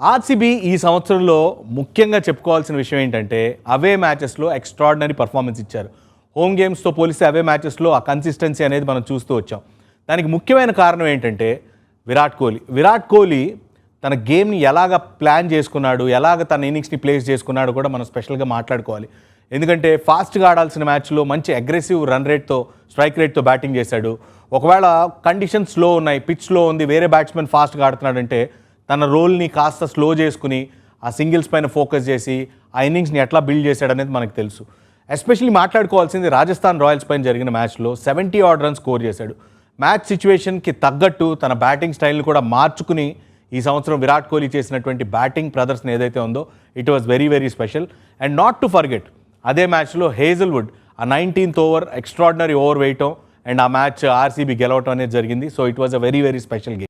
RCB ఈ సంవత్సరంలో ముఖ్యంగా చెప్పుకోవాల్సిన విషయం ఏంటంటే అవే మ్యాచెస్లో ఎక్స్ట్రాడినరీ పర్ఫార్మెన్స్ ఇచ్చారు. హోమ్ గేమ్స్తో పోలిస్తే అవే మ్యాచెస్లో ఆ కన్సిస్టెన్సీ అనేది మనం చూస్తూ వచ్చాం. దానికి ముఖ్యమైన కారణం ఏంటంటే విరాట్ కోహ్లీ తన గేమ్ని ఎలాగ ప్లాన్ చేసుకున్నాడు, ఎలాగ తన ఇన్నింగ్స్ని ప్లేస్ చేసుకున్నాడు కూడా మనం స్పెషల్గా మాట్లాడుకోవాలి. ఎందుకంటే ఫాస్ట్గా ఆడాల్సిన మ్యాచ్లో మంచి అగ్రెసివ్ రన్ రేట్తో, స్ట్రైక్ రేట్తో బ్యాటింగ్ చేశాడు. ఒకవేళ కండిషన్స్ స్లో ఉన్నాయి, పిచ్ స్లో ఉంది, వేరే బ్యాట్స్మెన్ ఫాస్ట్గా ఆడుతున్నాడంటే తన రోల్ని కాస్త స్లో చేసుకుని ఆ సింగిల్స్ పైన ఫోకస్ చేసి ఆ ఇన్నింగ్స్ని ఎట్లా బిల్డ్ చేశాడనేది మనకు తెలుసు. ఎస్పెషల్లీ మాట్లాడుకోవాల్సింది రాజస్థాన్ రాయల్స్ పైన జరిగిన మ్యాచ్లో 70 odd runs స్కోర్ చేశాడు. మ్యాచ్ సిచ్యువేషన్కి తగ్గట్టు తన బ్యాటింగ్ స్టైల్ని కూడా మార్చుకుని ఈ సంవత్సరం విరాట్ కోహ్లీ చేసినటువంటి బ్యాటింగ్ ప్రదర్శన ఏదైతే ఉందో it was very very special. And not to forget, అదే మ్యాచ్లో హేజల్వుడ్ ఆ 19th ఓవర్ ఎక్స్ట్రాడినరీ ఓవర్ వేయటం అండ్ ఆ మ్యాచ్ ఆర్సీబీ గెలవటం అనేది జరిగింది. So it was a very very special game.